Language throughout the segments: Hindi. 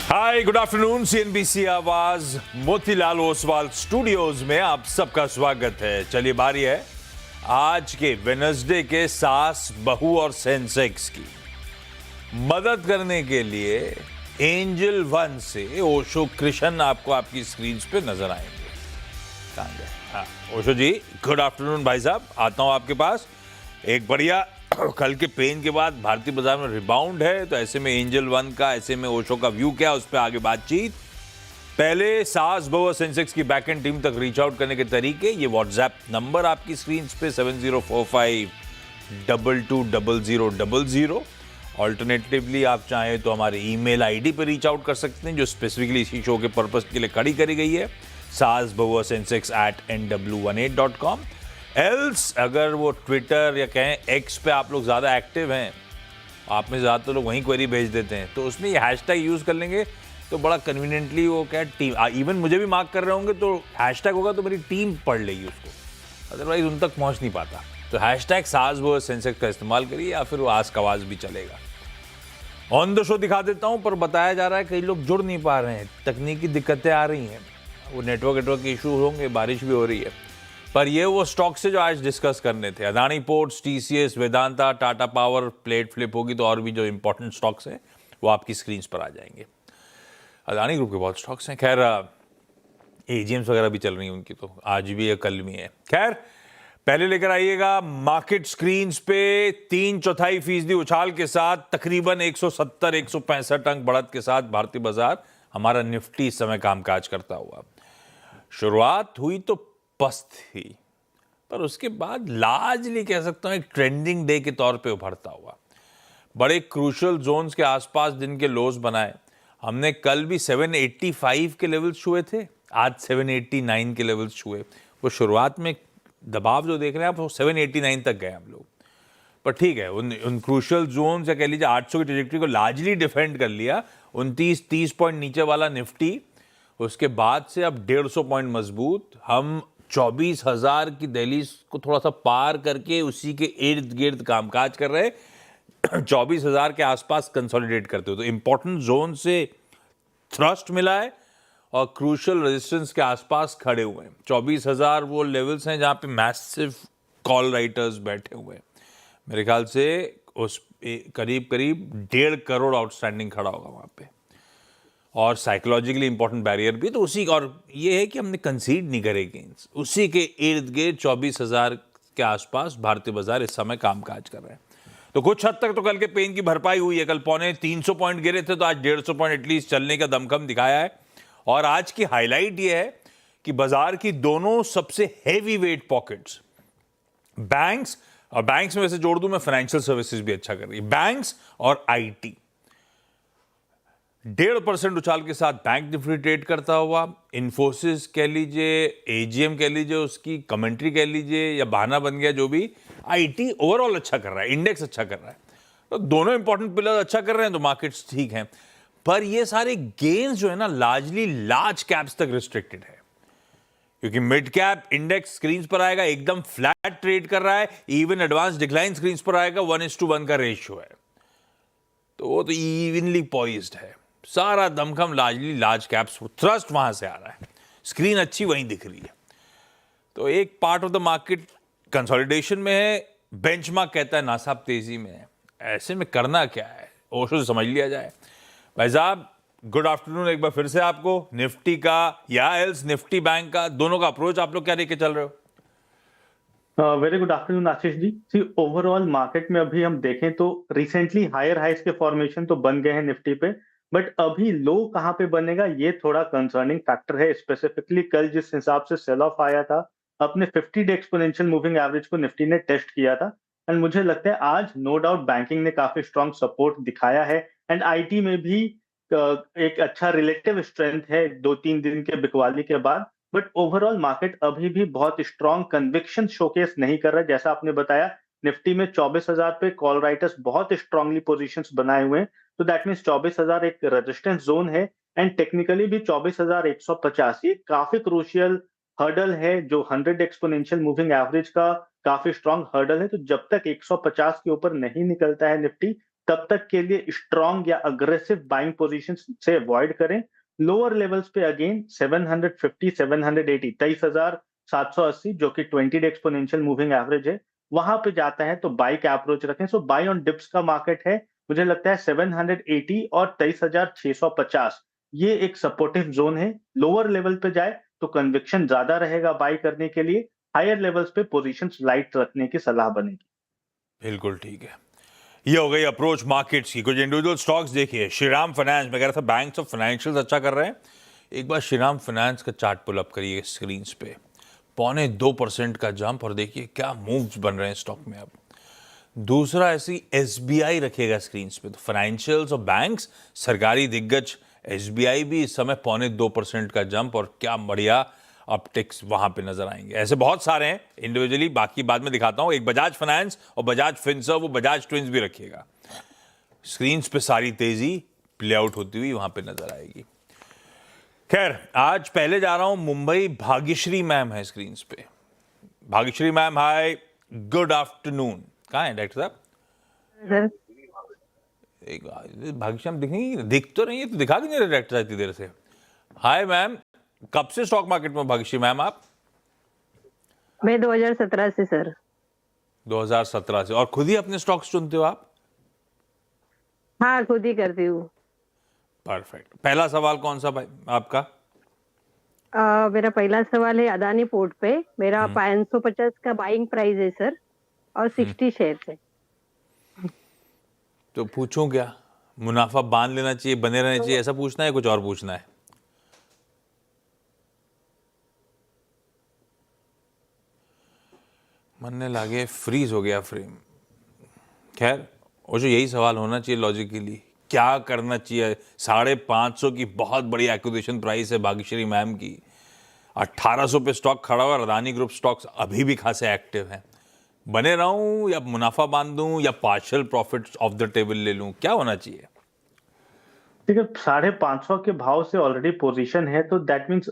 हाय, गुड आफ्टरनून। सीएनबीसी आवाज मोतीलाल ओसवाल स्टूडियोज में आप सबका स्वागत है। चलिए, बारी है आज के वेडनेसडे के सास, बहू और सेंसेक्स की। मदद करने के लिए एंजल वन से ओशो कृष्ण आपको आपकी स्क्रीन पे नजर आएंगे। कहां गए? हाँ, ओशो जी, गुड आफ्टरनून भाई साहब। आता हूं आपके पास। एक बढ़िया कल के पेन के बाद भारतीय बाजार में रिबाउंड है, तो ऐसे में एंजल वन का, ऐसे में ओशो का व्यू क्या, उस पर आगे बातचीत। पहले सास बहू और सेंसेक्स की बैकएंड टीम तक रीच आउट करने के तरीके, ये व्हाट्सएप नंबर आपकी स्क्रीन पे 7045220000। ऑल्टरनेटिवली आप चाहें तो हमारे ईमेल आईडी पर रीच आउट कर सकते हैं, जो स्पेसिफिकली इसी शो के पर्पस के लिए खड़ी करी गई है, सास बहू और सेंसेक्स @nw18.com। एल्स अगर वो ट्विटर या कहें एक्स पे आप लोग ज़्यादा एक्टिव हैं, आप में ज़्यादातर लोग वहीं क्वेरी भेज देते हैं, तो उसमें ये हैशटैग यूज़ कर लेंगे तो बड़ा कन्वीनियंटली वो क्या टीम, इवन मुझे भी मार्क कर रहे होंगे तो हैशटैग होगा तो मेरी टीम पढ़ लेगी उसको, अदरवाइज उन तक पहुंच नहीं पाता। तो हैशटैग सास बहू सेंसेक्स का इस्तेमाल करिए, या फिर वो आज का आवाज़ भी चलेगा। ऑन द शो दिखा देता हूं, पर बताया जा रहा है कई लोग जुड़ नहीं पा रहे हैं, तकनीकी दिक्कतें आ रही हैं, वो नेटवर्क के इशू होंगे, बारिश भी हो रही है। पर ये वो स्टॉक से जो आज डिस्कस करने थे, Adani ports, TCS, Vedanta, Tata power, plate flip होगी, तो और भी जो इंपॉर्टेंट स्टॉक्स हैं वो आपकी स्क्रीन पर आ जाएंगे। अदानी ग्रुप के बहुत स्टॉक्स हैं, खैर एजीएम्स वगैरह भी चल रही हैं उनकी, तो आज भी है, कल भी है। खैर, पहले लेकर आइएगा मार्केट स्क्रीन्स पे 3/4% उछाल के साथ तकरीबन 170-165 अंक बढ़त के साथ भारतीय बाजार, हमारा निफ्टी इस समय कामकाज करता हुआ। शुरुआत हुई तो पस्त थी, पर उसके बाद लार्जली कह सकता हूं एक ट्रेंडिंग डे के तौर पे उभरता हुआ। बड़े क्रूशियल जोन्स के आसपास दिन के लोज बनाए। हमने कल भी 785 के लेवल्स छुए थे, आज 789 के लेवल्स छुए। वो शुरुआत में दबाव जो देख रहे हैं आप, वो 789 तक गए हम लोग, पर ठीक है, उन क्रूशियल जोन या कह लीजिए 800 की ट्रेजेक्टरी को लार्जली डिफेंड कर लिया। 29-30 पॉइंट नीचे वाला निफ्टी, उसके बाद से अब 150 पॉइंट मजबूत। हम 24,000 की दहलीज को थोड़ा सा पार करके उसी के इर्द गिर्द कामकाज कर रहे हैं। 24,000 के आसपास कंसोलिडेट करते हो, तो इंपॉर्टेंट जोन से थ्रस्ट मिला है और क्रूशियल रेजिस्टेंस के आसपास खड़े हुए हैं। 24,000 वो लेवल्स हैं जहां पे मैसिव कॉल राइटर्स बैठे हुए हैं। मेरे ख्याल से उस करीब 1.5 करोड़ आउटस्टैंडिंग खड़ा होगा वहां पे, और साइकोलॉजिकली इंपॉर्टेंट बैरियर भी तो उसी, और ये है कि हमने कंसीड नहीं करे गेंस, उसी के इर्द गिर्द 24,000 के आसपास भारतीय बाजार इस समय कामकाज कर रहे हैं। तो कुछ हद तक तो कल के पेन की भरपाई हुई है। कल 350 पॉइंट गिरे थे, तो आज 150 पॉइंट एटलीस्ट चलने का दमखम दिखाया है। और आज की हाईलाइट ये है कि बाजार की दोनों सबसे हैवी वेट पॉकेट्स, बैंक्स, और बैंक्स में वैसे जोड़ दूं मैं, फाइनेंशियल सर्विसेज भी अच्छा कर रही है, बैंक्स और आईटी 1.5% उछाल के साथ बैंक निफ्टी ट्रेड करता हुआ। इन्फोसिस कह लीजिए, एजीएम कह लीजिए, उसकी कमेंट्री कह लीजिए या बहाना बन गया जो भी, आईटी ओवरऑल अच्छा कर रहा है, इंडेक्स अच्छा कर रहा है। तो दोनों इंपॉर्टेंट पिलर अच्छा कर रहे हैं, तो मार्केट्स ठीक हैं। पर ये सारे गेन्स जो है ना, लार्जली लार्ज कैप्स तक रिस्ट्रिक्टेड है, क्योंकि मिड कैप इंडेक्स स्क्रीन पर आएगा एकदम फ्लैट ट्रेड कर रहा है, इवन एडवांस डिक्लाइन स्क्रीन पर आएगा, 1:1 का रेशियो है, तो वो तो इवनली पॉइज्ड है। सारा दमखम लार्जली लार्ज कैप्स, थ्रस्ट वहां से आ रहा है, स्क्रीन अच्छी वहीं दिख रही है। तो एक part of the market consolidation में है, बेंचमार्क कहता है नासाब तेजी में है। ऐसे में करना क्या है, ओशो से समझ लिया जाए। भाई साहब, गुड आफ्टरनून एक बार फिर से आपको। निफ्टी का या एल्स निफ्टी बैंक का, दोनों का अप्रोच आप लोग क्या लेके चल रहे हो? वेरी गुड आफ्टरनून आशीष जी। सी ओवरऑल मार्केट में अभी हम देखें तो रिसेंटली हायर हाइस के फॉर्मेशन तो बन गए हैं निफ्टी पे, बट अभी लो कहाँ पे बनेगा ये थोड़ा कंसर्निंग फैक्टर है। स्पेसिफिकली कल जिस हिसाब से सेल ऑफ आया था, अपने 50 डे एक्सपोनेंशियल मूविंग एवरेज को निफ्टी ने टेस्ट किया था, एंड मुझे लगता है आज नो डाउट बैंकिंग ने काफी स्ट्रॉन्ग सपोर्ट दिखाया है, एंड आईटी में भी एक अच्छा रिलेटिव स्ट्रेंथ है 2-3 दिन के बिकवाली के बाद। बट ओवरऑल मार्केट अभी भी बहुत स्ट्रॉन्ग कन्विक्शन शोकेस नहीं कर रहा है। जैसा आपने बताया, निफ्टी में 24,000 पे कॉल राइटर्स बहुत स्ट्रांगली पोजीशंस बनाए हुए हैं, तो दैट मींस 24,000 एक रेजिस्टेंस जोन है, एंड टेक्निकली भी 24,150 ये काफी क्रूशियल हर्डल है, जो 100 एक्सपोनेंशियल मूविंग एवरेज का काफी स्ट्रांग हर्डल है। तो जब तक 150 के ऊपर नहीं निकलता है निफ्टी, तब तक के लिए स्ट्रॉन्ग या अग्रेसिव बाइंग पोजीशन से अवॉइड करें। लोअर लेवल्स पे अगेन 750 780 23,780 जो कि 20 डे एक्सपोनेंशियल मूविंग एवरेज है, वहां पे जाता है तो बाई का अप्रोच रखें। सो बाई ऑन डिप्स का मार्केट है, मुझे लगता है 780 और 23,650 ये एक सपोर्टिव जोन है। लोअर लेवल पे जाए तो कन्विक्शन ज्यादा रहेगा बाई करने के लिए, हायर लेवल्स पे पोजीशंस लाइट रखने की सलाह बनेगी। बिल्कुल ठीक है। ये हो गई अप्रोच मार्केट्स की। कुछ इंडिविजुअल स्टॉक्स देखिए। श्रीराम फाइनेंस, मैं कह रहा था बैंक्स और फाइनेंशियल्स अच्छा कर रहे हैं। एक बार श्रीराम फाइनेंस का चार्ट पुल अप करिए स्क्रीन पे। 0.25% का जंप, और देखिए क्या मूव्स बन रहे हैं स्टॉक में अब। दूसरा ऐसी एसबीआई रखिएगा स्क्रीन पे। तो फाइनेंशियल्स और बैंक्स, सरकारी दिग्गज एसबीआई भी इस समय 0.2% का जंप, और क्या बढ़िया अपटिक्स वहां पे नजर आएंगे। ऐसे बहुत सारे हैं इंडिविजुअली, बाकी बाद में दिखाता हूं। एक बजाज फाइनेंस और बजाज फिनसर्व, वो बजाज ट्विंस भी रखिएगा स्क्रीन पे। सारी तेजी प्ले आउट होती हुई वहां पे नजर आएगी। खैर, आज पहले जा रहा हूं मुंबई। भाग्यश्री मैम है स्क्रीन पे। Bhagyashree ma'am, hi, good afternoon. कहाँ है डॉक्टर साहब? सर एक भाग्यश्री मैम दिख तो नहीं है, तो दिखा क्यों नहीं रहे डायरेक्टर साहब इतनी देर से? हाय मैम, कब से स्टॉक मार्केट में भाग्यश्री मैम आप? मैं 2017 से सर। 2017 से। और खुद ही अपने स्टॉक्स चुनते हो आप? हाँ, खुद ही करती हूँ। परफेक्ट। पहला सवाल कौन सा भाई आपका? मेरा पहला सवाल है अदानी पोर्ट पे। मेरा 550 का बाइंग प्राइस है सर, और 60 शेयर है। तो पूछूं क्या? मुनाफा बांध लेना चाहिए, बने रहना चाहिए, ऐसा पूछना है, कुछ और पूछना है? मनने लागे फ्रीज हो गया फ्रेम। खैर, वो जो यही सवाल होना चाहिए लॉजिकली, क्या करना चाहिए? 550 की बहुत बड़ी एक्विजिशन प्राइस है भाग्यश्री मैम की। 1800 पे स्टॉक खड़ा हुआ। अदानी ग्रुप स्टॉक्स अभी भी खासे एक्टिव हैं। बने रहूं या मुनाफा बांधूं या partial profits of the table ले लूं, क्या होना चाहिए? देखिए 550 के भाव से ऑलरेडी पोजीशन है, तो दैट मींस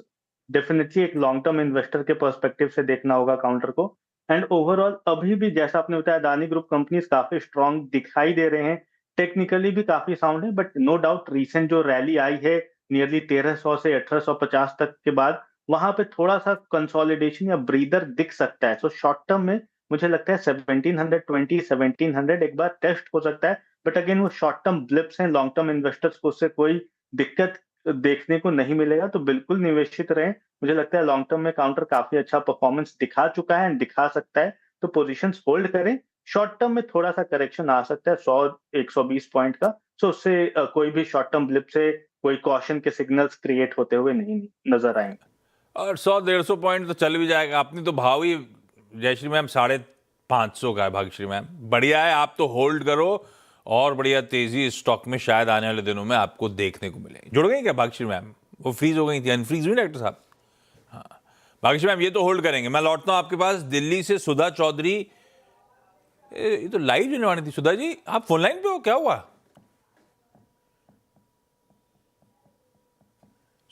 डेफिनेटली एक लॉन्ग टर्म इन्वेस्टर के पर्सपेक्टिव से देखना होगा काउंटर को। एंड ओवरऑल अभी भी जैसा आपने बताया, अदानी ग्रुप कंपनीज काफी स्ट्रांग दिखाई दे रहे हैं, टेक्निकली भी काफी साउंड है। बट नो डाउट रिसेंट जो रैली आई है नियरली 1300 से 1850 तक के बाद, वहां पे थोड़ा सा कंसोलिडेशन या ब्रीदर दिख सकता है। सो शॉर्ट टर्म में मुझे लगता है 1720 1700 एक बार टेस्ट हो सकता है। बट अगेन वो शॉर्ट टर्म ब्लिप्स हैं, लॉन्ग टर्म इन्वेस्टर्स को उससे कोई दिक्कत देखने को नहीं मिलेगा, तो बिल्कुल निवेशित रहें। मुझे लगता है लॉन्ग टर्म में काउंटर काफी अच्छा परफॉर्मेंस दिखा चुका है एंड दिखा सकता है, तो पोजीशंस होल्ड करें। शॉर्ट टर्म में थोड़ा सा करेक्शन आ सकता है 100-120 पॉइंट का, सो उससे कोई भी शॉर्ट टर्म ब्लिप से कोई कॉशन के सिग्नल्स क्रिएट होते हुए नहीं नजर आएंगे। और 100-150 पॉइंट तो चल भी जाएगा। आपने तो भाव ही जयश्री मैम 550 का है। भाग्यश्री मैम बढ़िया है, आप तो होल्ड करो, और बढ़िया तेजी स्टॉक में शायद आने वाले दिनों में आपको देखने को मिले। जुड़ गई क्या भाग्यश्री मैम? वो फ्रीज हो गई थी, अनफ्रीज हुई डॉक्टर साहब? हाँ भाग्यश्री मैम, ये तो होल्ड करेंगे। मैं लौटता हूं आपके पास। दिल्ली से सुधा चौधरी। ये तो लाइव होने वाली थी। सुधा जी, आप फोन लाइन पे हो? क्या हुआ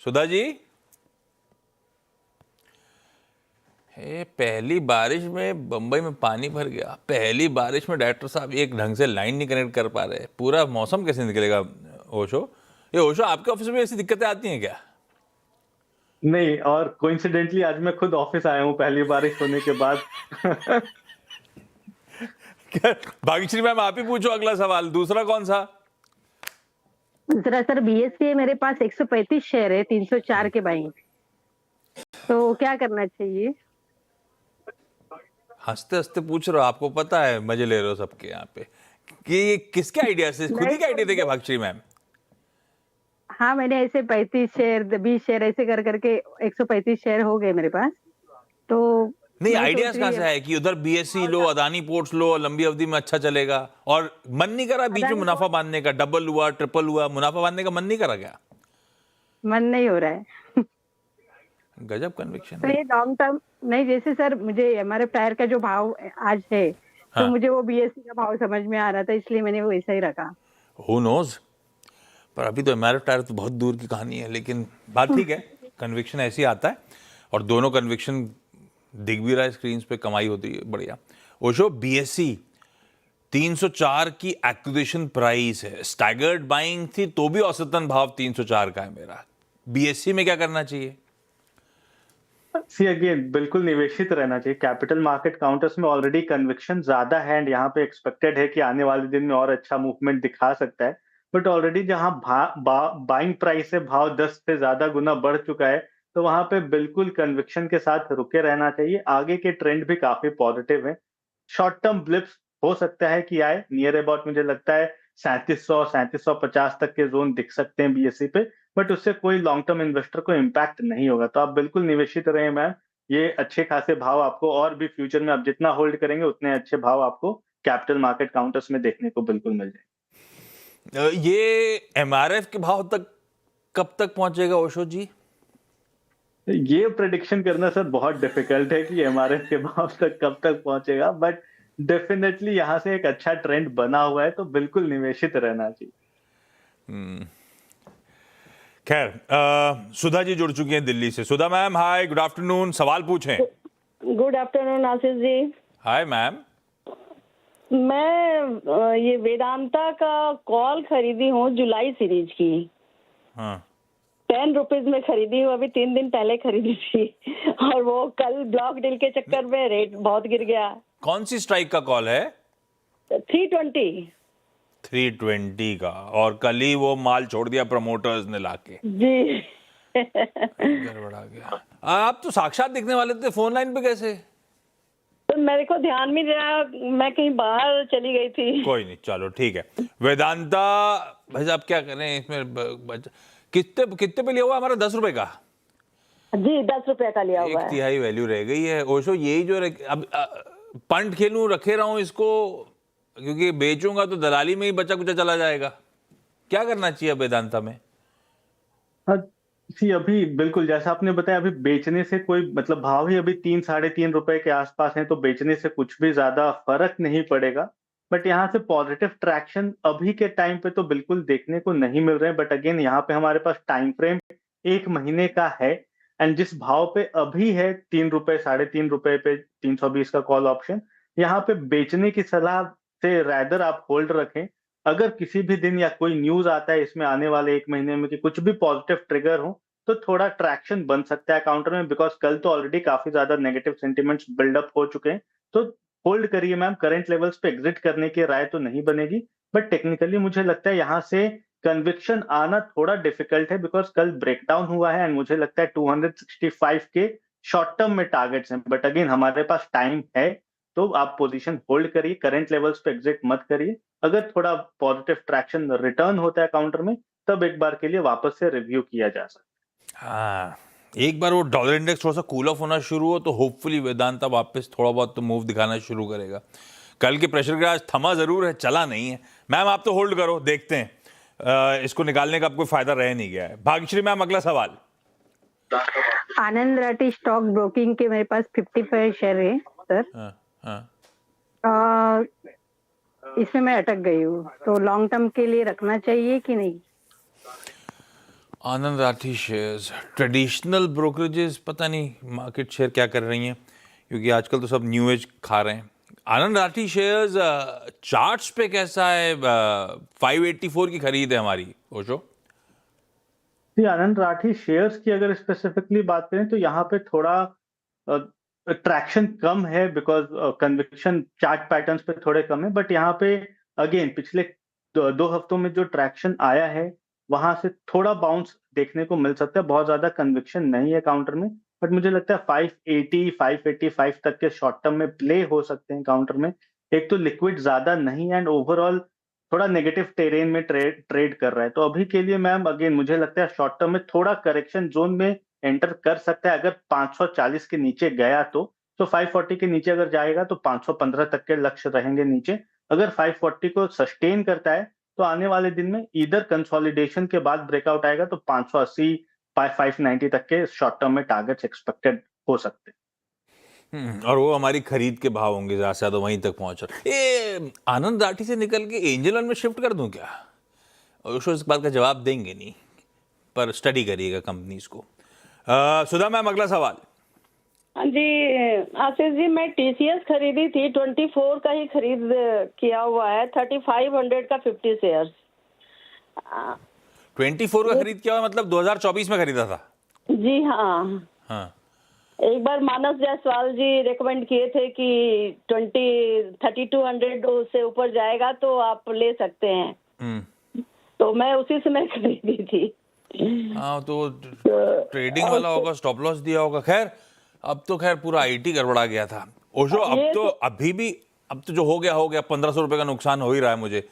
सुधा जी? पहली बारिश में बंबई में पानी भर गया। पहली बारिश में डायरेक्टर साहब एक ढंग से लाइन नहीं कनेक्ट कर पा रहे। पूरा मौसम कैसे निकलेगा? ओशो, ये ओशो, आपके ऑफिस में ऐसी दिक्कतें आती हैं क्या? नहीं, और कोइंसिडेंटली आज मैं खुद ऑफिस आया हूं पहली बारिश होने के बाद। भाग्यश्री मैम, आप ही पूछो अगला सवाल। दूसरा कौन सा? दूसरा सर बीएससी है, मेरे पास 135 शेयर है, 304 के बाइंग। तो क्या करना चाहिए? हंसते हंसते पूछ रहे हो, आपको पता है मजे ले रहे हो सबके यहाँ पे कि ये किसके आइडिया से? खुद ही के आइडिया थे क्या भाग्यश्री मैम? हाँ, मैंने ऐसे 35 शेयर 20 शेयर ऐसे कर करके 135 शेयर हो गए मेरे पास। तो नहीं, मैं आइडियाज सोच कहाँ रही से है कि उधर बीएससी लो, अदानी पोर्ट्स लो, लंबी अवधि में अच्छा चलेगा? और मन नहीं करा बीच में अदानी मुनाफा बांधने का? डबल हुआ, ट्रिपल हुआ, मुनाफा बांधने का मन नहीं करा क्या? मन नहीं हो रहा है। गजब कन्विक्शन तो है। ये लॉन्ग टर्म नहीं, जैसे सर मुझे हमारे टायर का जो भाव आज है, तो हाँ, मुझे वो बीएससी का भाव समझ में आ रहा था, इसलिए मैंने वो ऐसा ही रखा। Who knows. पर अभी तो एमआरएफ टायर तो बहुत दूर की कहानी है, लेकिन बात ठीक है। कन्विक्शन ऐसे ही आता है, और दोनों कन्विक्शन दिख भी रहा है स्क्रीन पे, कमाई होती है बढ़िया। ओशो, बीएससी 304 की एक्विजिशन प्राइस है, स्टैगर्ड बाइंग थी तो भी औसतन भाव 304 का है मेरा। बीएससी में क्या करना चाहिए? सी अगेन बिल्कुल निवेशित रहना चाहिए। कैपिटल मार्केट काउंटर्स में ऑलरेडी कन्विक्शन ज्यादा है एंड यहाँ पे एक्सपेक्टेड है कि आने वाले दिन में और अच्छा मूवमेंट दिखा सकता है। बट ऑलरेडी जहाँ बाइंग प्राइस से भाव 10 से ज्यादा गुना बढ़ चुका है, तो वहां पे बिल्कुल कन्विक्शन के साथ रुके रहना चाहिए। आगे के ट्रेंड भी काफी पॉजिटिव है। शॉर्ट टर्म ब्लिप्स हो सकता है कि आए, नियर अबाउट मुझे लगता है 3750 तक के जोन दिख सकते हैं बीएससी पे, बट उससे कोई लॉन्ग टर्म इन्वेस्टर को इम्पैक्ट नहीं होगा। तो आप बिल्कुल निवेशित रहे मैम, ये अच्छे खासे भाव आपको और भी फ्यूचर में आप जितना होल्ड करेंगे उतने अच्छे भाव आपको कैपिटल मार्केट काउंटर्स में देखने को बिल्कुल मिल जाएंगे। ये एमआरएफ के भाव तक कब तक पहुंचेगा ओशो जी? ये प्रेडिक्शन करना सर बहुत डिफिकल्ट है कि एमआरएफ के भाव तक कब तक पहुंचेगा, बट डेफिनेटली यहाँ से एक अच्छा ट्रेंड बना हुआ है, तो बिल्कुल निवेशित रहना चाहिए। खैर, सुधा जी जुड़ चुकी हैं दिल्ली से। Sudha ma'am, hi, good afternoon, सवाल पूछें। Good afternoon Ashish ji. Hi ma'am. मैं ये वेदांता का कॉल खरीदी हूँ जुलाई सीरीज की। हाँ। 10 रुपीज में खरीदी हूँ, अभी 3 दिन पहले खरीदी थी और वो कल ब्लॉक डील के चक्कर में रेट बहुत गिर गया। कौन सी स्ट्राइक का कॉल है? 320 का, और कल ही वो माल छोड़ दिया प्रमोटर्स ने लाके। जी। गड़बड़ा गया। आप तो साक्षात दिखने वाले थे, फोन लाइन पे कैसे? तो मेरे को ध्यान में रहा, मैं कहीं बाहर चली गई थी। कोई नहीं, चलो ठीक है। वेदांता भाई साहब क्या करें इसमें? कितने पे लिया हुआ हमारा? 10 रुपए का जी, 10 रुपए का लिया हुआ है। 1/3 वैल्यू रह गई है। ओशो यही जो अब पंट खेलूं, रखे रहूं इसको, क्योंकि बेचूंगा तो दलाली में ही बचा कुचा चला जाएगा। क्या करना चाहिए वेदांता में? सी अभी बिल्कुल जैसा आपने बताया, अभी बेचने से कोई मतलब भाव ही अभी 3-3.5 रुपए के आसपास है, तो बेचने से कुछ भी ज्यादा फर्क नहीं पड़ेगा। बट यहाँ से पॉजिटिव ट्रैक्शन अभी के टाइम पे तो बिल्कुल देखने को नहीं मिल रहे हैं। बट अगेन यहाँ पे हमारे पास टाइम फ्रेम 1 महीने का है, एंड जिस भाव पे अभी है 3 रुपए 3.5 रुपए पे 320 का कॉल ऑप्शन, यहाँ पे बेचने की सलाह से रैदर आप होल्ड रखें। अगर किसी भी दिन या कोई न्यूज आता है इसमें आने वाले 1 महीने में कि कुछ भी पॉजिटिव ट्रिगर हो, तो थोड़ा ट्रैक्शन बन सकता है काउंटर में, बिकॉज कल तो ऑलरेडी काफी ज्यादा नेगेटिव सेंटिमेंट्स बिल्डअप हो चुके हैं। तो होल्ड करिए मैम, करंट लेवल्स पे एग्जिट करने की राय तो नहीं बनेगी, बट टेक्निकली मुझे लगता है यहाँ से कन्विक्शन आना थोड़ा डिफिकल्ट है, बिकॉज कल ब्रेकडाउन हुआ है एंड मुझे लगता है 265 के शॉर्ट टर्म में टारगेट्स हैं। बट अगेन हमारे पास टाइम है, तो आप पोजीशन होल्ड करिए, करंट लेवल्स पे एग्जिट मत करिए। अगर थोड़ा पॉजिटिव ट्रैक्शन रिटर्न होता है काउंटर में, तब एक बार के लिए वापस से रिव्यू किया जा सकता है। हाँ, एक बार वो डॉलर इंडेक्स थोड़ा सा कूल ऑफ होना शुरू हो तो होपफुली वेदांता वापस थोड़ा बहुत तो मूव दिखाना शुरू करेगा। कल के प्रेशर के आज थमा जरूर है, चला नहीं है। मैम आप तो होल्ड करो, देखते हैं इसको निकालने का आपको फायदा रह नहीं गया है। भाग्यश्री मैम, अगला सवाल। आनंद राठी स्टॉक ब्रोकिंग के मेरे पास 55 शेयर है सर। हाँ। इसमें मैं अटक गई हूँ, तो लॉन्ग टर्म के लिए रखना चाहिए कि नहीं? आनंद राठी शेयर्स, ट्रेडिशनल ब्रोकरेजेस पता नहीं मार्केट शेयर क्या कर रही हैं, क्योंकि आजकल तो सब न्यू एज खा रहे हैं। आनंद राठी शेयर्स चार्ट्स पे कैसा है? 584 की खरीद है हमारी ओशो। आनंद राठी शेयर्स की अगर स्पेसिफिकली बात करें तो यहाँ पे थोड़ा ट्रैक्शन कम है, बिकॉज कन्विक्शन चार्ट पैटर्न्स पे थोड़े कम है। बट यहाँ पे अगेन पिछले 2 हफ्तों में जो ट्रैक्शन आया है, वहां से थोड़ा बाउंस देखने को मिल सकता है। बहुत ज्यादा कन्विक्शन नहीं है काउंटर में, बट मुझे लगता है 580 585 तक के शॉर्ट टर्म में प्ले हो सकते हैं काउंटर में। एक तो लिक्विड ज्यादा नहीं है एंड ओवरऑल थोड़ा नेगेटिव टेरेन में ट्रेड कर रहा है। तो अभी के लिए मैम अगेन मुझे लगता है शॉर्ट टर्म में थोड़ा करेक्शन जोन में एंटर कर सकता है। अगर 540 के नीचे गया तो 540 के नीचे अगर जाएगा तो 515 तक के लक्ष्य रहेंगे नीचे। अगर 540 को सस्टेन करता है तो आने वाले दिन में इधर कंसोलिडेशन के बाद ब्रेकआउट आएगा तो 580 590 तक के शॉर्ट टर्म में टारगेट्स एक्सपेक्टेड हो सकते हैं। और वो हमारी खरीद के भाव होंगे ज्यादा से ज्यादा वहीं तक पहुंच रहे। आनंद राठी से निकल के एंजल वन में शिफ्ट कर दूं क्या? ओशो इस बात का जवाब देंगे नहीं, पर स्टडी करिएगा कंपनीज को। सुधा मैम, अगला सवाल। हाँ जी आशीष जी, मैं टीसीएस खरीदी थी, 24 का ही खरीद किया हुआ है, 3500 का 50 शेयर्स। 24 का खरीद किया हुआ मतलब 2024 में खरीदा था? जी हाँ। हाँ। एक बार मानस जायसवाल जी रेकमेंड किए थे कि 3200 से ऊपर जाएगा तो आप ले सकते हैं, तो मैं उसी समय खरीदी थी। हाँ तो ट्रेडिंग वाला होगा, स्टॉप लॉस दिया होगा। खैर अब तो खैर पूरा आईटी गड़बड़ा गया था। ओशो अब तो जो हो गया 1500 रुपए का नुकसान हो ही रहा है मुझे,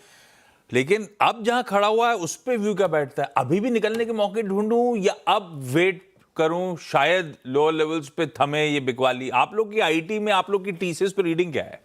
लेकिन अब जहां खड़ा हुआ है उस पे व्यू क्या बैठता है? अभी भी निकलने के मौके ढूंढूं या अब वेट करूं, शायद लोअर लेवल्स पे थमे ये बिकवाली? आप लोग की आईटी में, आप लोग की टीसीएस पे रीडिंग क्या है?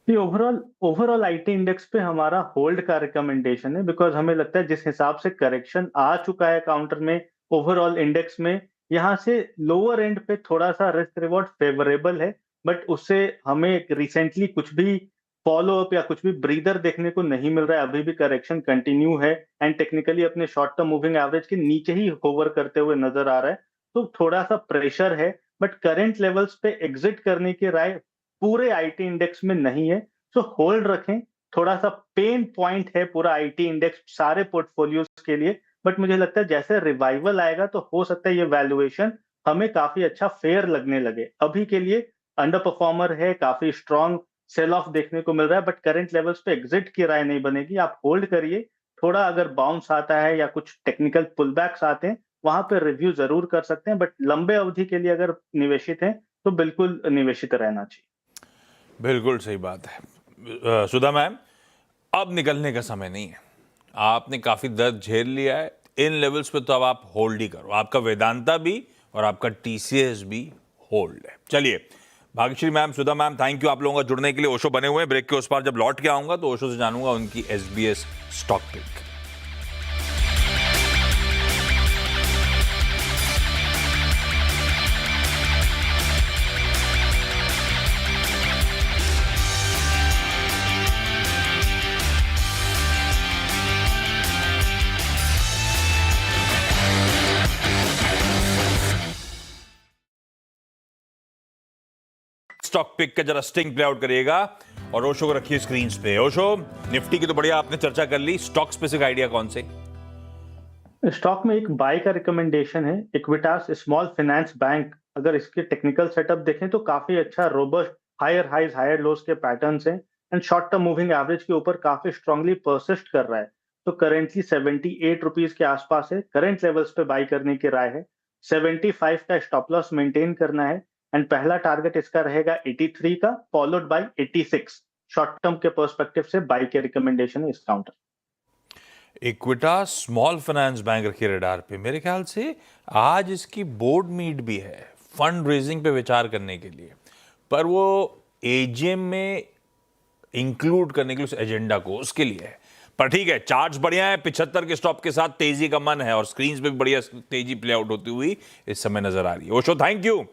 ओवरऑल आईटी इंडेक्स पे हमारा होल्ड का रिकमेंडेशन है, बिकॉज हमें लगता है जिस हिसाब से करेक्शन आ चुका है काउंटर में ओवरऑल इंडेक्स में, यहाँ से लोअर एंड पे थोड़ा सा रिस्क रिवॉर्ड फेवरेबल है, बट उससे हमें रिसेंटली कुछ भी फॉलो अप या कुछ भी ब्रीदर देखने को नहीं मिल रहा है। अभी भी करेक्शन कंटिन्यू है एंड टेक्निकली अपने शॉर्ट टर्म मूविंग एवरेज के नीचे ही होवर करते हुए नजर आ रहा है, तो थोड़ा सा प्रेशर है, बट करंट लेवल्स पे एग्जिट करने की राय पूरे आईटी इंडेक्स में नहीं है, सो होल्ड रखें। थोड़ा सा पेन पॉइंट है पूरा आईटी इंडेक्स सारे पोर्टफोलियोज के लिए, बट मुझे लगता है जैसे रिवाइवल आएगा तो हो सकता है ये वैल्यूएशन हमें काफी अच्छा फेयर लगने लगे। अभी के लिए अंडर परफॉर्मर है, काफी स्ट्रॉन्ग सेल ऑफ देखने को मिल रहा है, बट करंट लेवल्स पे एग्जिट की राय नहीं बनेगी। आप होल्ड करिए, थोड़ा अगर बाउंस आता है या कुछ टेक्निकल पुलबैक्स आते हैं वहां पे रिव्यू जरूर कर सकते हैं, बट लंबे अवधि के लिए अगर निवेशित हैं तो बिल्कुल निवेशित रहना चाहिए। बिल्कुल सही बात है सुधा मैम, अब निकलने का समय नहीं है। आपने काफी दर्द झेल लिया है इन लेवल्स पे, तो अब आप होल्ड ही करो। आपका वेदांता भी और आपका टीसीएस भी होल्ड है। चलिए Bhagyashree ma'am, Sudha ma'am, thank you आप लोगों का जुड़ने के लिए। ओशो बने हुए हैं, ब्रेक के उस पार जब लौट के आऊंगा तो ओशो से जानूंगा उनकी SBS stock pick. Stock pick का जरा स्टिंग प्ले आउट करिएगा और ओशो को रखिए स्क्रीन पे। ओशो, निफ्टी की तो बढ़िया आपने चर्चा कर ली, स्टॉक स्पेसिफिक आइडिया कौन से? स्टॉक में एक बाय का रिकमेंडेशन है, इक्विटास स्मॉल फाइनेंस बैंक। अगर इसके टेक्निकल सेटअप देखें तो काफी अच्छा robust higher highs higher lows के पैटर्न्स हैं and short term moving average के ऊपर काफी स्ट्रांगली परसिस्ट कर रहा है। तो करेंटली 78 रुपीज के आसपास है, करंट लेवल्स पे बाय करने की राय है। 75 का स्टॉप लॉस मेंटेन करना है एंड पहला टारगेट इसका रहेगा 83 का, फॉलोड बाय 86। शॉर्ट टर्म के पर्सपेक्टिव से बाय के रिकमेंडेशन है इस counter. Equitas small finance bank रखिए रडार पे। मेरे ख्याल से आज इसकी बोर्ड मीट भी है फंड रेजिंग पे विचार करने के लिए, पर वो एजीएम में इंक्लूड करने के लिए उस एजेंडा को उसके लिए है। पर ठीक है, चार्ट्स बढ़िया है, 75 के स्टॉप के साथ तेजी का मन है और स्क्रीन पे भी बढ़िया तेजी प्ले आउट होती हुई इस समय नजर आ रही है। ओशो, थैंक यू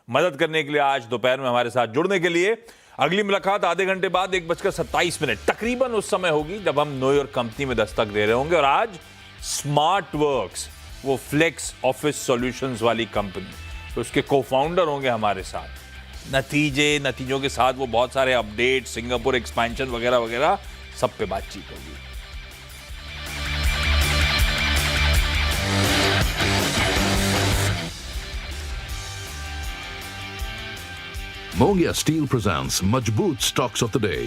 मदद करने के लिए, आज दोपहर में हमारे साथ जुड़ने के लिए। अगली मुलाकात आधे घंटे बाद 1:27 तकरीबन उस समय होगी जब हम नो योर कंपनी में दस्तक दे रहे होंगे। और आज स्मार्ट वर्क्स, वो फ्लेक्स ऑफिस सॉल्यूशंस वाली कंपनी, तो उसके को-फाउंडर होंगे हमारे साथ। नतीजों के साथ वो बहुत सारे अपडेट, सिंगापुर एक्सपेंशन वगैरह वगैरह, सब पे बातचीत होगी। Mongia Steel presents Majboot Stocks of the Day.